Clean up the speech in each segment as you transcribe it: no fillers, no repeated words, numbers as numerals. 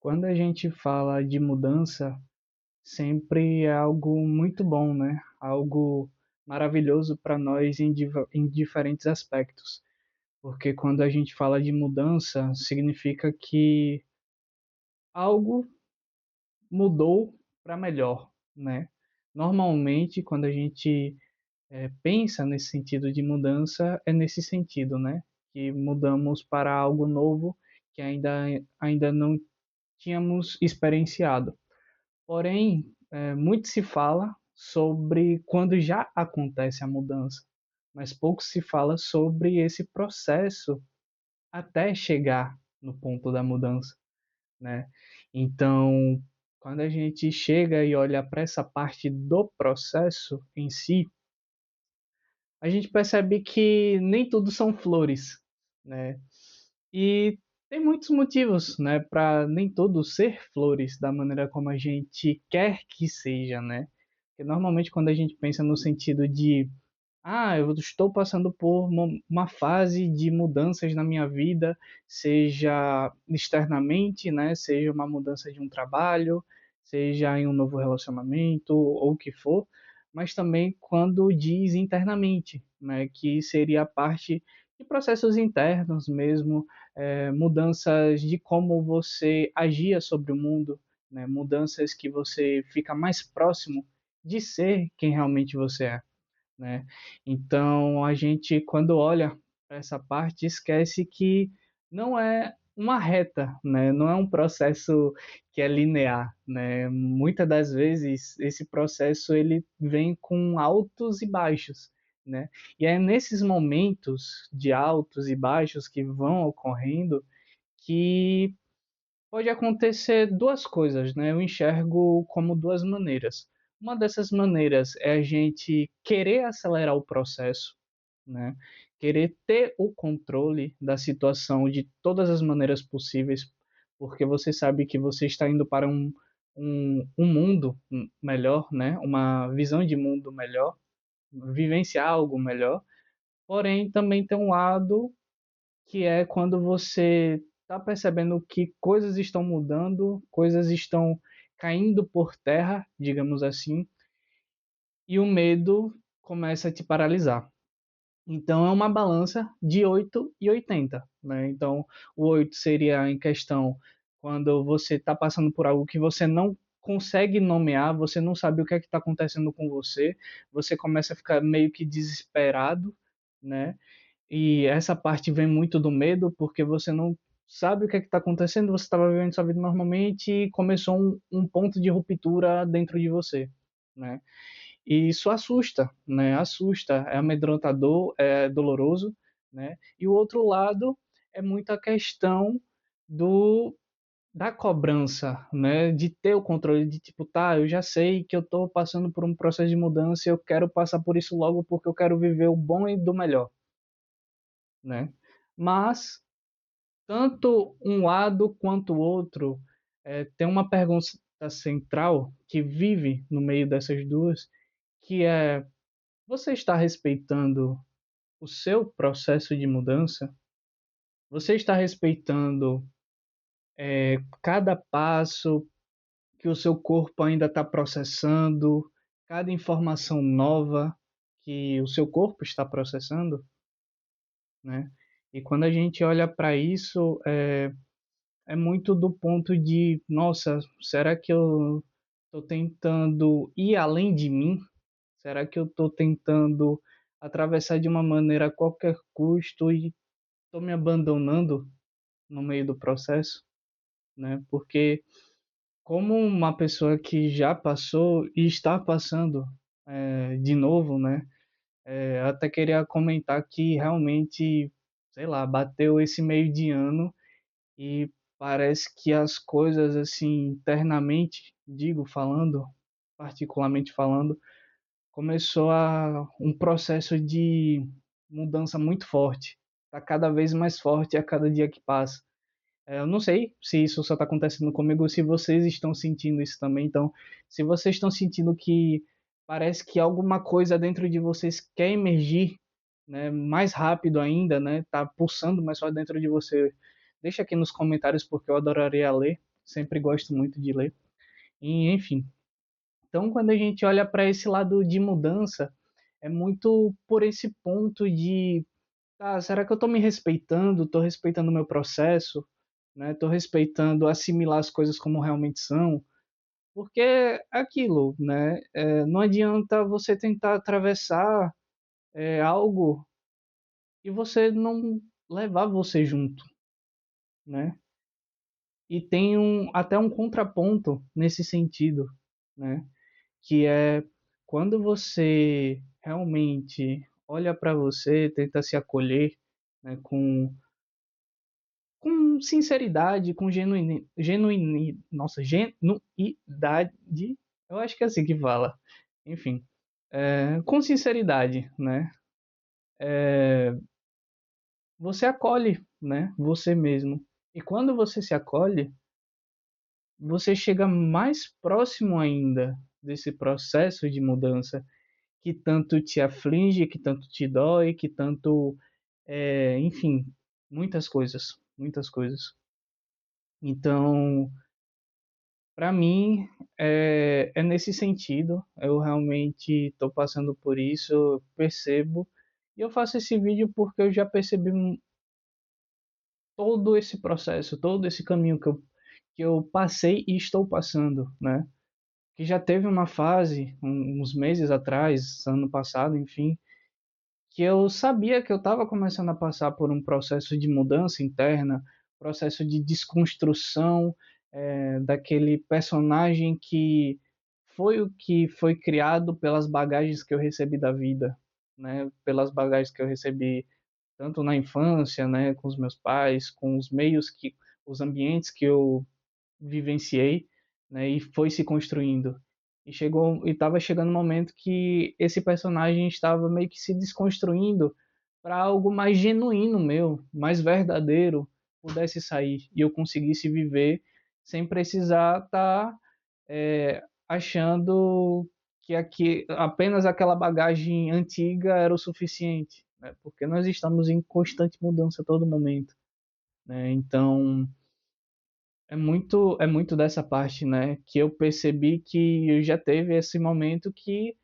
Quando a gente fala de mudança, sempre é algo muito bom, né? Algo maravilhoso para nós em diferentes aspectos. Porque quando a gente fala de mudança, significa que algo mudou para melhor, né? Normalmente, quando a gente pensa nesse sentido de mudança, é nesse sentido, né? Que mudamos para algo novo que ainda não tínhamos experienciado. Porém, muito se fala sobre quando já acontece a mudança, mas pouco se fala sobre esse processo até chegar no ponto da mudança, né? Então, quando a gente chega e olha para essa parte do processo em si, a gente percebe que nem tudo são flores, né? E tem muitos motivos, né, para nem tudo ser flores da maneira como a gente quer que seja, né? Porque normalmente quando a gente pensa no sentido de, eu estou passando por uma fase de mudanças na minha vida, seja externamente, né, seja uma mudança de um trabalho, seja em um novo relacionamento ou o que for, mas também quando diz internamente, né, que seria a parte de processos internos mesmo, mudanças de como você agia sobre o mundo, né, mudanças que você fica mais próximo de ser quem realmente você é, né? Então, a gente, quando olha para essa parte, esquece que não é uma reta, né? Não é um processo que é linear, né? Muitas das vezes esse processo ele vem com altos e baixos, né? E é nesses momentos de altos e baixos que vão ocorrendo que pode acontecer duas coisas, né? Eu enxergo como duas maneiras. Uma dessas maneiras é a gente querer acelerar o processo, né? Querer ter o controle da situação de todas as maneiras possíveis, porque você sabe que você está indo para um mundo melhor, né? Uma visão de mundo melhor, vivenciar algo melhor. Porém, também tem um lado que é quando você está percebendo que coisas estão mudando, coisas estão caindo por terra, digamos assim, e o medo começa a te paralisar. Então é uma balança de 8 e 80, né? Então o 8 seria em questão quando você está passando por algo que você não consegue nomear, você não sabe o que é que está acontecendo com você, você começa a ficar meio que desesperado, né? E essa parte vem muito do medo, porque você não sabe o que é que está acontecendo, você estava vivendo sua vida normalmente e começou um ponto de ruptura dentro de você, né? E isso assusta, né? Assusta, é amedrontador, é doloroso, né? E o outro lado é muito a questão do da cobrança, né? De ter o controle de tipo, tá, eu já sei que eu estou passando por um processo de mudança, e eu quero passar por isso logo porque eu quero viver o bom e do melhor, né? Mas tanto um lado quanto o outro tem uma pergunta central que vive no meio dessas duas, que é: você está respeitando o seu processo de mudança? Você está respeitando cada passo que o seu corpo ainda está processando, cada informação nova que o seu corpo está processando, né? E quando a gente olha para isso, é muito do ponto de, nossa, será que eu estou tentando ir além de mim? Será que eu estou tentando atravessar de uma maneira a qualquer custo e estou me abandonando no meio do processo, né? Porque como uma pessoa que já passou e está passando de novo, né? Até queria comentar que realmente, sei lá, bateu esse meio de ano e parece que as coisas assim internamente, digo falando, particularmente falando, começou um processo de mudança muito forte. Está cada vez mais forte a cada dia que passa. Eu não sei se isso só está acontecendo comigo ou se vocês estão sentindo isso também. Então, se vocês estão sentindo que parece que alguma coisa dentro de vocês quer emergir, né, mais rápido ainda, né, tá pulsando mais forte dentro de você, deixa aqui nos comentários porque eu adoraria ler. sempre gosto muito de ler. E, enfim, então quando a gente olha para esse lado de mudança, é muito por esse ponto de, tá, será que eu estou me respeitando? Estou respeitando o meu processo? Né? Estou respeitando assimilar as coisas como realmente são? Porque é aquilo, né? Não adianta você tentar atravessar algo e você não levar você junto, né? E tem até um contraponto nesse sentido, né? Que é quando você realmente olha para você, tenta se acolher, né? Com sinceridade, com genuidade, eu acho que é assim que fala. Enfim, com sinceridade, né? Você acolhe, né? Você mesmo. E quando você se acolhe, você chega mais próximo ainda desse processo de mudança que tanto te aflige, que tanto te dói, que tanto, enfim, muitas coisas, muitas coisas. Então, para mim, é nesse sentido. Eu realmente estou passando por isso, eu percebo. E eu faço esse vídeo porque eu já percebi todo esse processo, todo esse caminho que eu passei e estou passando, né? Que já teve uma fase, uns meses atrás, ano passado, enfim, que eu sabia que eu estava começando a passar por um processo de mudança interna, processo de desconstrução daquele personagem que foi o que foi criado pelas bagagens que eu recebi da vida, né? Pelas bagagens que eu recebi tanto na infância, né, com os meus pais, com os meios os ambientes que eu vivenciei, né, e foi se construindo. E estava chegando um momento que esse personagem estava meio que se desconstruindo para algo mais genuíno meu, mais verdadeiro, pudesse sair e eu conseguisse viver sem precisar estar achando que apenas aquela bagagem antiga era o suficiente, né? Porque nós estamos em constante mudança a todo momento, né? Então é muito dessa parte, né, que eu percebi que eu já teve esse momento que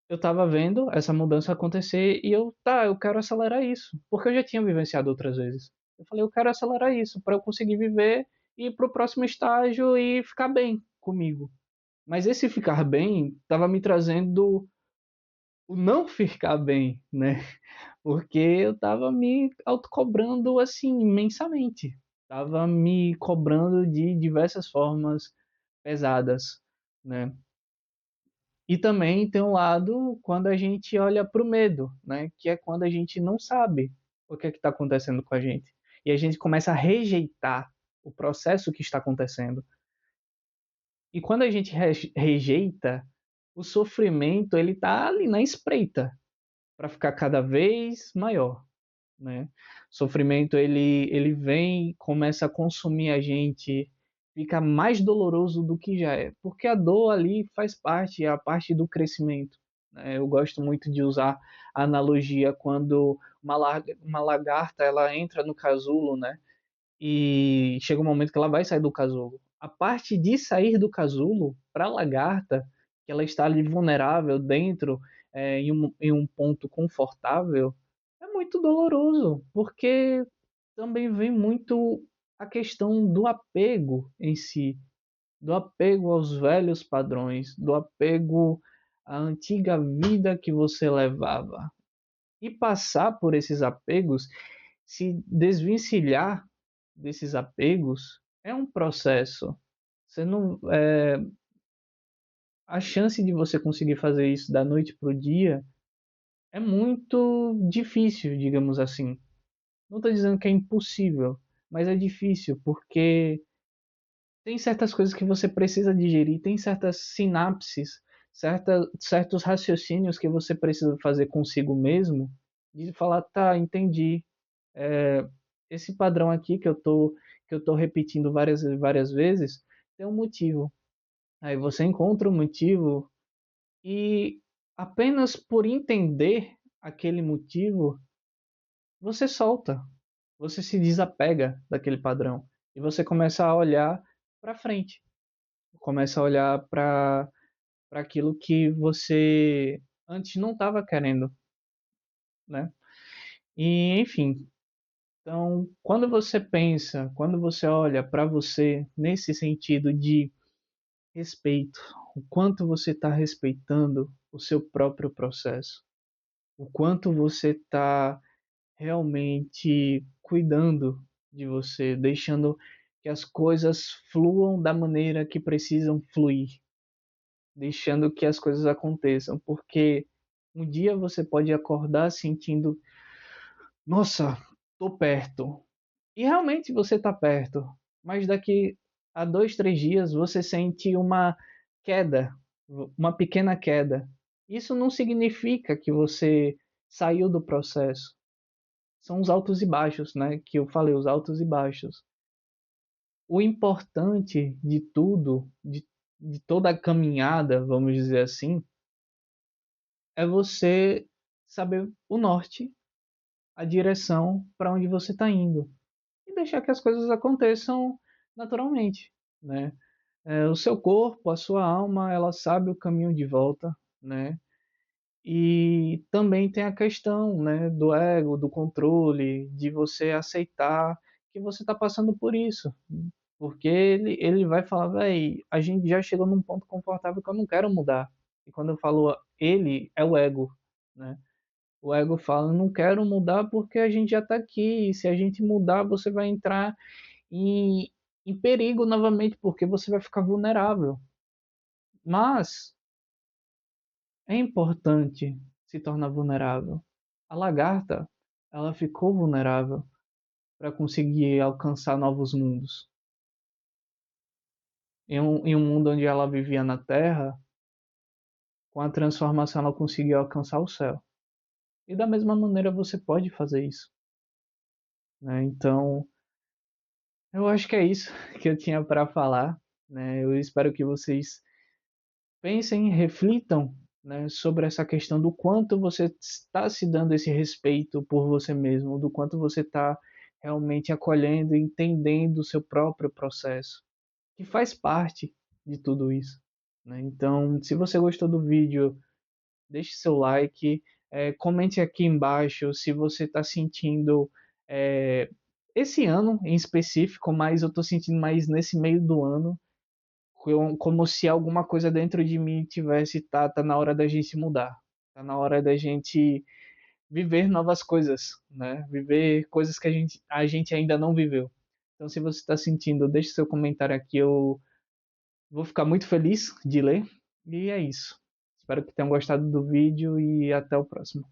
eu estava vendo essa mudança acontecer e eu quero acelerar isso, porque eu já tinha vivenciado outras vezes. Eu falei, eu quero acelerar isso para eu conseguir viver e ir para o próximo estágio e ficar bem comigo. Mas esse ficar bem estava me trazendo o não ficar bem, né? Porque eu estava me autocobrando assim imensamente. Estava me cobrando de diversas formas pesadas, né? E também tem um lado quando a gente olha para o medo, né? Que é quando a gente não sabe o que é que está acontecendo com a gente. E a gente começa a rejeitar o processo que está acontecendo. E quando a gente rejeita, o sofrimento ele tá ali na espreita para ficar cada vez maior, né? O sofrimento ele vem, começa a consumir a gente, fica mais doloroso do que já é, porque a dor ali faz parte, é a parte do crescimento, né? Eu gosto muito de usar a analogia quando uma lagarta ela entra no casulo, né? E chega um momento que ela vai sair do casulo. A parte de sair do casulo, para a lagarta, que ela está ali vulnerável dentro, em um ponto confortável, é muito doloroso, porque também vem muito a questão do apego em si, do apego aos velhos padrões, do apego à antiga vida que você levava. E passar por esses apegos, se desvencilhar desses apegos é um processo. Você não, a chance de você conseguir fazer isso da noite para o dia é muito difícil, digamos assim. Não estou dizendo que é impossível, mas é difícil porque tem certas coisas que você precisa digerir, tem certas sinapses, certos raciocínios que você precisa fazer consigo mesmo, de falar, tá, entendi. Esse padrão aqui que eu tô repetindo várias vezes tem um motivo. Aí você encontra o motivo e apenas por entender aquele motivo, você solta, você se desapega daquele padrão e você começa a olhar para frente. Começa a olhar para aquilo que você antes não estava querendo, né? E, enfim, então, quando você olha para você nesse sentido de respeito, o quanto você está respeitando o seu próprio processo, o quanto você está realmente cuidando de você, deixando que as coisas fluam da maneira que precisam fluir, deixando que as coisas aconteçam, porque um dia você pode acordar sentindo, nossa, tô perto. E realmente você está perto, mas daqui a 2, 3 dias você sente uma queda, uma pequena queda. Isso não significa que você saiu do processo. São os altos e baixos, né? Que eu falei, os altos e baixos. O importante de tudo, de toda a caminhada, vamos dizer assim, é você saber o norte, a direção para onde você está indo. E deixar que as coisas aconteçam naturalmente, né? O seu corpo, a sua alma, ela sabe o caminho de volta, né? E também tem a questão, né, do ego, do controle, de você aceitar que você está passando por isso, porque ele vai falar, véi, a gente já chegou num ponto confortável que eu não quero mudar. E quando eu falo ele, é o ego, né? O ego fala, não quero mudar porque a gente já está aqui. E se a gente mudar, você vai entrar em, em perigo novamente, porque você vai ficar vulnerável. Mas é importante se tornar vulnerável. A lagarta, ela ficou vulnerável para conseguir alcançar novos mundos. Em um mundo onde ela vivia na Terra, com a transformação ela conseguiu alcançar o céu. E da mesma maneira você pode fazer isso, né? Então, eu acho que é isso que eu tinha para falar, né? Eu espero que vocês pensem, reflitam, né, sobre essa questão do quanto você está se dando esse respeito por você mesmo, do quanto você está realmente acolhendo e entendendo o seu próprio processo, que faz parte de tudo isso, né? Então, se você gostou do vídeo, deixe seu like, comente aqui embaixo se você está sentindo é, esse ano em específico, mas eu estou sentindo mais nesse meio do ano, como se alguma coisa dentro de mim tivesse, tá na hora da gente mudar, tá na hora da gente viver novas coisas, né? Viver coisas que a gente ainda não viveu. Então, se você está sentindo, deixe seu comentário aqui, eu vou ficar muito feliz de ler. E é isso. Espero que tenham gostado do vídeo e até o próximo.